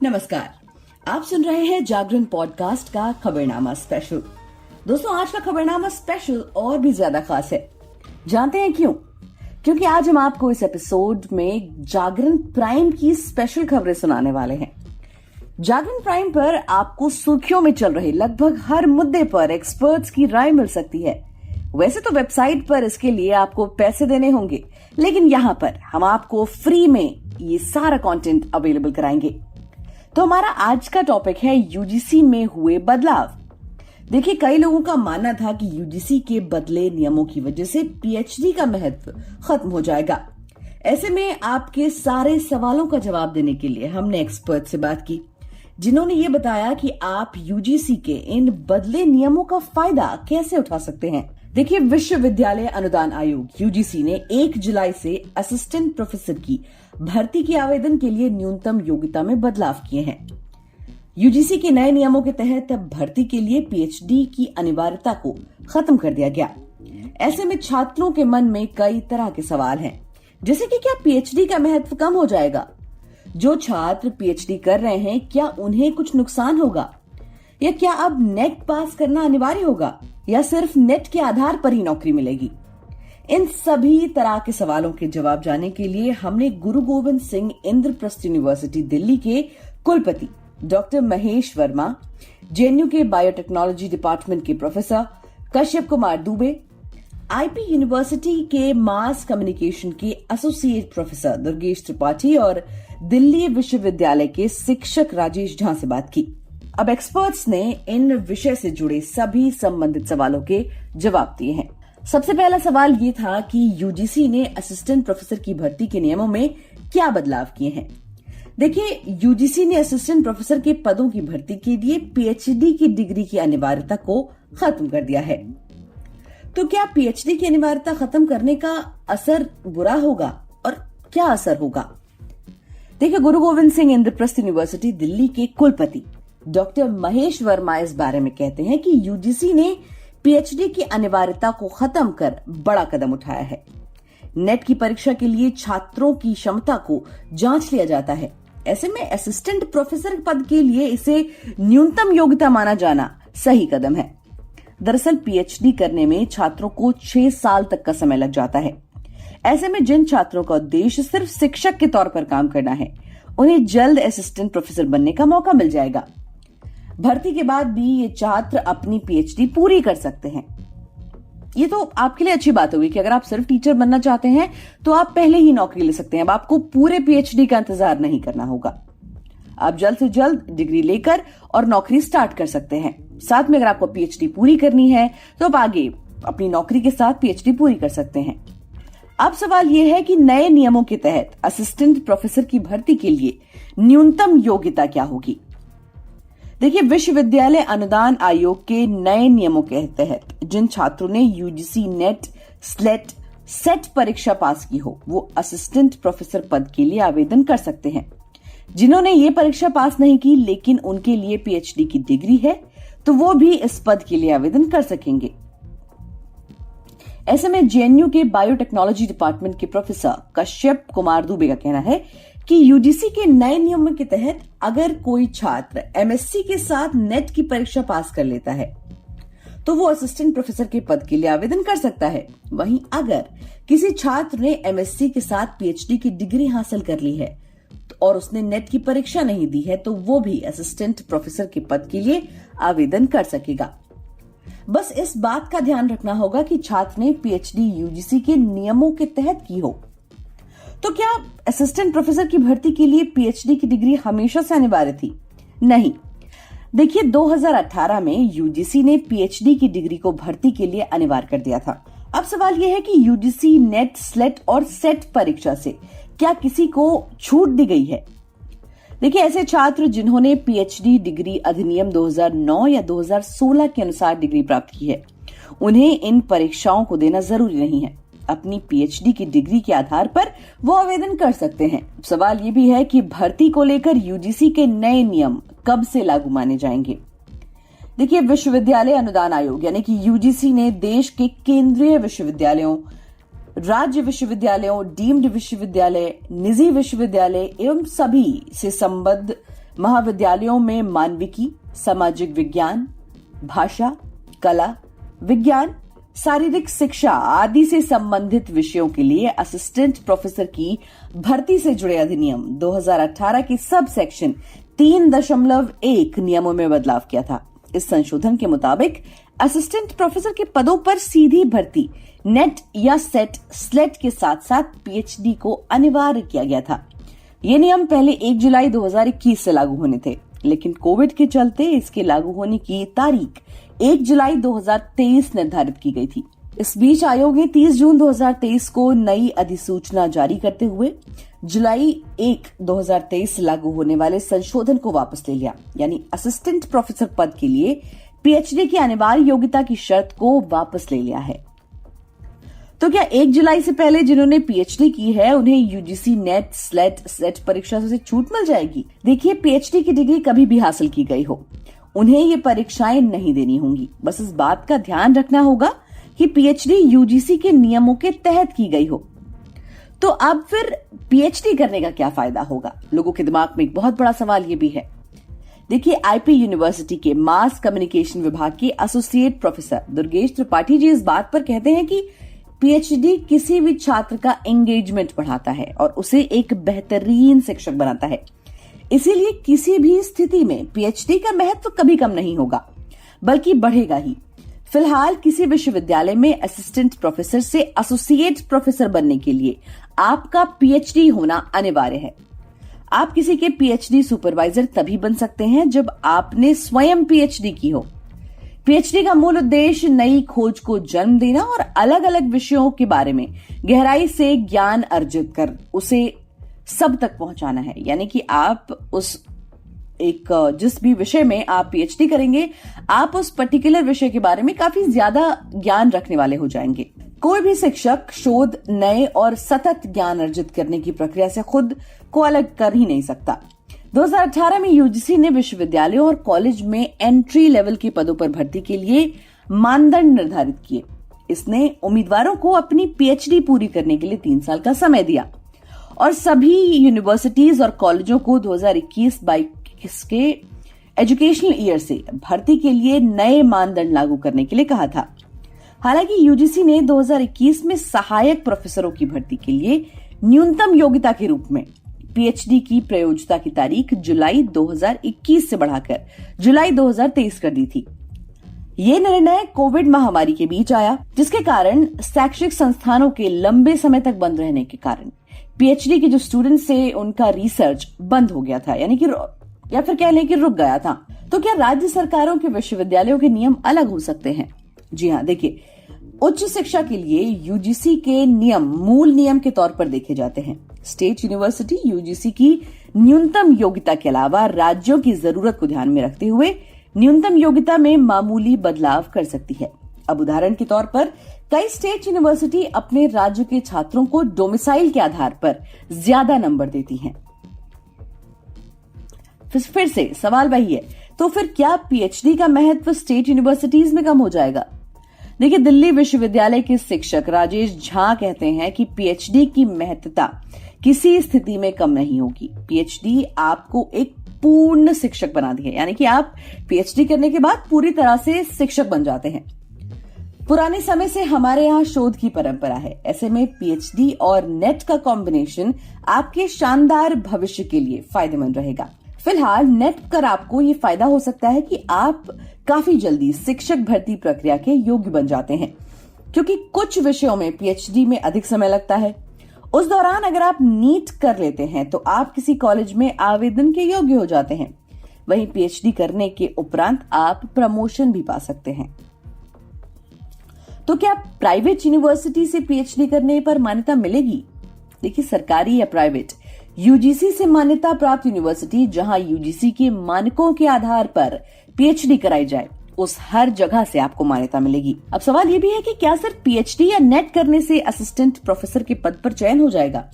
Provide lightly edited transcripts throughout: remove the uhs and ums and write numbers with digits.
नमस्कार, आप सुन रहे हैं जागरण पॉडकास्ट का खबरनामा स्पेशल। दोस्तों, आज का खबरनामा स्पेशल और भी ज्यादा खास है। जानते हैं क्यों? क्योंकि आज हम आपको इस एपिसोड में जागरण प्राइम की स्पेशल खबरें सुनाने वाले हैं। जागरण प्राइम पर आपको सुर्खियों में चल रहे लगभग हर मुद्दे पर एक्सपर्ट्स की राय मिल सकती है। वैसे तो वेबसाइट पर इसके लिए आपको पैसे देने होंगे, लेकिन यहाँ पर हम आपको फ्री में ये सारा कंटेंट अवेलेबल कराएंगे। तो हमारा आज का टॉपिक है यूजीसी में हुए बदलाव। देखिए, कई लोगों का मानना था कि यूजीसी के बदले नियमों की वजह से पीएचडी का महत्व खत्म हो जाएगा। ऐसे में आपके सारे सवालों का जवाब देने के लिए हमने एक्सपर्ट से बात की, जिन्होंने ये बताया कि आप यूजीसी के इन बदले नियमों का फायदा कैसे उठा सकते हैं। देखिए, विश्वविद्यालय अनुदान आयोग यूजीसी ने 1 जुलाई से असिस्टेंट प्रोफेसर की भर्ती के आवेदन के लिए न्यूनतम योग्यता में बदलाव किए हैं। यूजीसी के नए नियमों के तहत अब भर्ती के लिए पीएचडी की अनिवार्यता को खत्म कर दिया गया। ऐसे में छात्रों के मन में कई तरह के सवाल हैं, जैसे कि क्या पीएचडी का महत्व कम हो जाएगा? जो छात्र पीएचडी कर रहे हैं, क्या उन्हें कुछ नुकसान होगा? या क्या अब नेट पास करना अनिवार्य होगा, या सिर्फ नेट के आधार पर ही नौकरी मिलेगी? इन सभी तरह के सवालों के जवाब जानने के लिए हमने गुरु गोविंद सिंह इंद्रप्रस्थ यूनिवर्सिटी दिल्ली के कुलपति डॉक्टर महेश वर्मा, जेएनयू के बायोटेक्नोलॉजी डिपार्टमेंट के professor Kashyap Kumar Dubey, IP university के मास कम्युनिकेशन के एसोसिएट प्रोफेसर दुर्गेश त्रिपाठी और दिल्ली विश्वविद्यालय के शिक्षक राजेश झा से बात की। अब एक्सपर्ट्स ने इन विषय से जुड़े सभी संबंधित सवालों के जवाब दिए हैं। सबसे पहला सवाल ये था कि यूजीसी ने असिस्टेंट प्रोफेसर की भर्ती के नियमों में क्या बदलाव किए हैं। देखिए, यूजीसी ने असिस्टेंट प्रोफेसर के पदों की भर्ती के लिए पीएचडी की डिग्री की अनिवार्यता को खत्म कर दिया है। तो क्या पीएचडी की अनिवार्यता खत्म करने का असर बुरा होगा, और क्या असर होगा? देखिए, गुरु गोविंद सिंह इंद्रप्रस्थ यूनिवर्सिटी दिल्ली के कुलपति डॉक्टर महेश वर्मा इस बारे में कहते हैं कि यूजीसी ने पीएचडी की अनिवार्यता को खत्म कर बड़ा कदम उठाया है। नेट की परीक्षा के लिए छात्रों की क्षमता को जांच लिया जाता है। ऐसे में असिस्टेंट प्रोफेसर पद के लिए इसे न्यूनतम योग्यता माना जाना सही कदम है। दरअसल पीएचडी करने में छात्रों को 6 साल तक का समय लग जाता है। ऐसे में जिन छात्रों का उद्देश्य सिर्फ शिक्षक के तौर पर काम करना है, उन्हें जल्द असिस्टेंट प्रोफेसर बनने का मौका मिल जाएगा। भर्ती के बाद भी ये छात्र अपनी पीएचडी पूरी कर सकते हैं। ये तो आपके लिए अच्छी बात होगी कि अगर आप सिर्फ टीचर बनना चाहते हैं तो आप पहले ही नौकरी ले सकते हैं। अब आपको पूरे पीएचडी का इंतजार नहीं करना होगा। आप जल्द से जल्द डिग्री लेकर और नौकरी स्टार्ट कर सकते हैं। साथ में अगर आपको पीएचडी पूरी करनी है तो आप आगे अपनी नौकरी के साथ पीएचडी पूरी कर सकते हैं। अब सवाल यह है कि नए नियमों के तहत असिस्टेंट प्रोफेसर की भर्ती के लिए न्यूनतम योग्यता क्या होगी। देखिए, विश्वविद्यालय अनुदान आयोग के नए नियमों के तहत जिन छात्रों ने यूजीसी नेट, स्लेट, सेट परीक्षा पास की हो, वो असिस्टेंट प्रोफेसर पद के लिए आवेदन कर सकते हैं। जिन्होंने ये परीक्षा पास नहीं की लेकिन उनके लिए पीएचडी की डिग्री है, तो वो भी इस पद के लिए आवेदन कर सकेंगे। ऐसे में जेएनयू के बायोटेक्नोलॉजी डिपार्टमेंट के प्रोफेसर कश्यप कुमार दुबे का कहना है कि यूजीसी के नए नियमों के तहत अगर कोई छात्र एमएससी के साथ नेट की परीक्षा पास कर लेता है तो वो असिस्टेंट प्रोफेसर के पद के लिए आवेदन कर सकता है। वहीं अगर किसी छात्र ने एमएससी के साथ पीएचडी की डिग्री हासिल कर ली है और उसने नेट की परीक्षा नहीं दी है, तो वो भी असिस्टेंट प्रोफेसर के पद के लिए आवेदन कर सकेगा। बस इस बात का ध्यान रखना होगा कि छात्र ने पीएचडी यूजीसी के नियमों के तहत की हो। तो क्या असिस्टेंट प्रोफेसर की भर्ती के लिए पीएचडी की डिग्री हमेशा से अनिवार्य थी? नहीं। देखिए, 2018 में यूजीसी ने पीएचडी की डिग्री को भर्ती के लिए अनिवार्य कर दिया था। अब सवाल यह है कि यूजीसी नेट, स्लेट और सेट परीक्षा से क्या किसी को छूट दी गई है? देखिए, ऐसे छात्र जिन्होंने पीएचडी डिग्री अधिनियम 2009 या 2016 के अनुसार डिग्री प्राप्त की है, उन्हें इन परीक्षाओं को देना जरूरी नहीं है। अपनी पीएचडी की डिग्री के आधार पर वो आवेदन कर सकते हैं। सवाल ये भी है कि भर्ती को लेकर यूजीसी के नए नियम कब से लागू माने जाएंगे। देखिए, विश्वविद्यालय अनुदान आयोग यानी कि यूजीसी ने देश के केंद्रीय विश्वविद्यालयों, राज्य विश्वविद्यालयों, डीम्ड विश्वविद्यालय, निजी विश्वविद्यालय एवं सभी से संबद्ध महाविद्यालयों में मानविकी, सामाजिक विज्ञान, भाषा, कला, विज्ञान, शारीरिक शिक्षा आदि से संबंधित विषयों के लिए असिस्टेंट प्रोफेसर की भर्ती से जुड़े अधिनियम 2018 के सब सेक्शन 3.1 नियमों में बदलाव किया था। इस संशोधन के मुताबिक असिस्टेंट प्रोफेसर के पदों पर सीधी भर्ती नेट या सेट स्लेट के साथ साथ पीएचडी को अनिवार्य किया गया था। ये नियम पहले 1 जुलाई 2021 से लागू होने थे, लेकिन कोविड के चलते इसके लागू होने की तारीख 1 जुलाई 2023 निर्धारित की गई थी। इस बीच आयोग ने 30 जून 2023 को नई अधिसूचना जारी करते हुए जुलाई 1, 2023 से लागू होने वाले संशोधन को वापस ले लिया, यानी असिस्टेंट प्रोफेसर पद के लिए पीएचडी की अनिवार्य योग्यता की शर्त को वापस ले लिया है। तो क्या 1 जुलाई से पहले जिन्होंने पीएचडी की है उन्हें यूजीसी नेट स्लेट सेट परीक्षा से छूट मिल जाएगी? देखिए, पीएचडी की डिग्री कभी भी हासिल की गई हो, उन्हें ये परीक्षाएं नहीं देनी होंगी। बस इस बात का ध्यान रखना होगा कि पीएचडी यूजीसी के नियमों के तहत की गई हो। तो अब फिर पीएचडी करने का क्या फायदा होगा? लोगों के दिमाग में एक बहुत बड़ा सवाल ये भी है। देखिए, आईपी यूनिवर्सिटी के मास कम्युनिकेशन विभाग के एसोसिएट प्रोफेसर दुर्गेश त्रिपाठी जी इस बात पर कहते हैं कि पीएचडी किसी भी छात्र का एंगेजमेंट बढ़ाता है और उसे एक बेहतरीन शिक्षक बनाता है। इसीलिए किसी भी स्थिति में पीएचडी का महत्व कभी कम नहीं होगा, बल्कि बढ़ेगा ही। फिलहाल किसी विश्वविद्यालय में असिस्टेंट प्रोफेसर से एसोसिएट प्रोफेसर बनने के लिए आपका पीएचडी होना अनिवार्य है। आप किसी के पीएचडी सुपरवाइजर तभी बन सकते हैं जब आपने स्वयं पीएचडी की हो। पीएचडी का मूल उद्देश्य नई खोज को जन्म देना और अलग अलग विषयों के बारे में गहराई से ज्ञान अर्जित कर उसे सब तक पहुंचाना है। यानी कि आप जिस भी विषय में आप पीएचडी करेंगे, आप उस पर्टिकुलर विषय के बारे में काफी ज्यादा ज्ञान रखने वाले हो जाएंगे। कोई भी शिक्षक शोध, नए और सतत ज्ञान अर्जित करने की प्रक्रिया से खुद को अलग कर ही नहीं सकता। 2018 में यूजीसी ने विश्वविद्यालयों और कॉलेज में एंट्री लेवल के पदों पर भर्ती के लिए मानदंड निर्धारित किए। इसने उम्मीदवारों को अपनी पीएचडी पूरी करने के लिए 3 साल का समय दिया और सभी यूनिवर्सिटीज और कॉलेजों को 2021-22 के एजुकेशनल ईयर से भर्ती के लिए नए मानदंड लागू करने के लिए कहा था। हालांकि यूजीसी ने 2021 में सहायक प्रोफेसरों की भर्ती के लिए न्यूनतम योग्यता के रूप में पीएचडी की प्रयोज्यता की तारीख जुलाई 2021 से बढ़ाकर जुलाई 2023 कर दी थी। ये निर्णय कोविड महामारी के बीच आया, जिसके कारण शैक्षिक संस्थानों के लंबे समय तक बंद रहने के कारण पीएचडी के जो स्टूडेंट्स थे उनका रिसर्च बंद हो गया था, यानी कि या फिर कह लें कि रुक गया था। तो क्या राज्य सरकारों के विश्वविद्यालयों के नियम अलग हो सकते हैं? जी हाँ, देखिए, उच्च शिक्षा के लिए यूजीसी के नियम मूल नियम के तौर पर देखे जाते हैं। स्टेट यूनिवर्सिटी यूजीसी की न्यूनतम योग्यता के अलावा राज्यों की जरूरत को ध्यान में रखते हुए न्यूनतम योग्यता में मामूली बदलाव कर सकती है। अब उदाहरण के तौर पर कई स्टेट यूनिवर्सिटी अपने राज्य के छात्रों को डोमिसाइल के आधार पर ज्यादा नंबर देती हैं। फिर से सवाल वही है, तो फिर क्या पीएचडी का महत्व स्टेट यूनिवर्सिटीज में कम हो जाएगा? देखिए, दिल्ली विश्वविद्यालय के शिक्षक राजेश झा कहते हैं कि पीएचडी की महत्ता किसी स्थिति में कम नहीं होगी। पीएचडी आपको एक पूर्ण शिक्षक बनाती है, यानी कि आप पीएचडी करने के बाद पूरी तरह से शिक्षक बन जाते हैं। पुराने समय से हमारे यहाँ शोध की परंपरा है, ऐसे में पीएचडी और नेट का कॉम्बिनेशन आपके शानदार भविष्य के लिए फायदेमंद रहेगा। फिलहाल नेट कर आपको ये फायदा हो सकता है कि आप काफी जल्दी शिक्षक भर्ती प्रक्रिया के योग्य बन जाते हैं, क्योंकि कुछ विषयों में पीएचडी में अधिक समय लगता है। उस दौरान अगर आप नीट कर लेते हैं तो आप किसी कॉलेज में आवेदन के योग्य हो जाते हैं। वहीं पीएचडी करने के उपरांत आप प्रमोशन भी पा सकते हैं। तो क्या प्राइवेट यूनिवर्सिटी से पीएचडी करने पर मान्यता मिलेगी? देखिए, सरकारी या प्राइवेट यूजीसी से मान्यता प्राप्त यूनिवर्सिटी जहां यूजीसी के मानकों के आधार पर पीएचडी कराई जाए, उस हर जगह से आपको मान्यता मिलेगी। अब सवाल ये भी है कि क्या सिर्फ पीएचडी या नेट करने से असिस्टेंट प्रोफेसर के पद पर चयन हो जाएगा?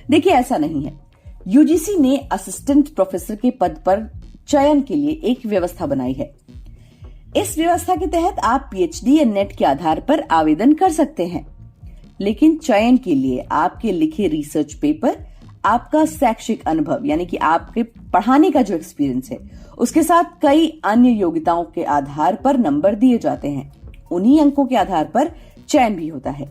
देखिए, ऐसा नहीं है। यूजीसी ने असिस्टेंट प्रोफेसर के पद पर चयन के लिए एक व्यवस्था बनाई है। इस व्यवस्था के तहत आप पीएचडी या नेट के आधार पर आवेदन कर सकते हैं, लेकिन चयन के लिए आपके लिखे रिसर्च पेपर, आपका शैक्षिक अनुभव यानी कि आपके पढ़ाने का जो एक्सपीरियंस है उसके साथ कई अन्य योग्यताओं के आधार पर नंबर दिए जाते हैं। उन्हीं अंकों के आधार पर चयन भी होता है।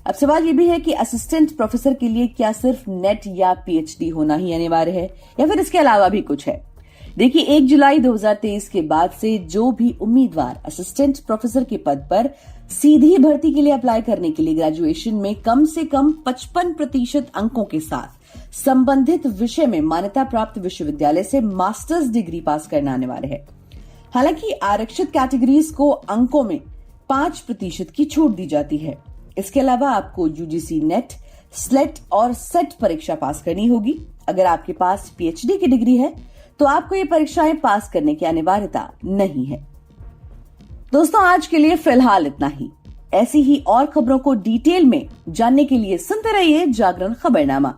अब सवाल ये भी है कि असिस्टेंट प्रोफेसर के लिए क्या सिर्फ नेट या पीएचडी होना ही अनिवार्य है या फिर इसके अलावा भी कुछ है। देखिए 1 जुलाई 2023 के बाद से जो भी उम्मीदवार असिस्टेंट प्रोफेसर के पद पर सीधी भर्ती के लिए अप्लाई करने के लिए ग्रेजुएशन में कम से कम 55% अंकों के साथ संबंधित विषय में मान्यता प्राप्त विश्वविद्यालय से मास्टर्स डिग्री पास करना अनिवार्य है। हालांकि आरक्षित कैटेगरीज को अंकों में 5% की छूट दी जाती है। इसके अलावा आपको यूजीसी नेट, स्लेट और सेट परीक्षा पास करनी होगी। अगर आपके पास पीएचडी की डिग्री है तो आपको ये परीक्षाएं पास करने की अनिवार्यता नहीं है। दोस्तों आज के लिए फिलहाल इतना ही। ऐसी ही और खबरों को डिटेल में जानने के लिए सुनते रहिए जागरण खबरनामा।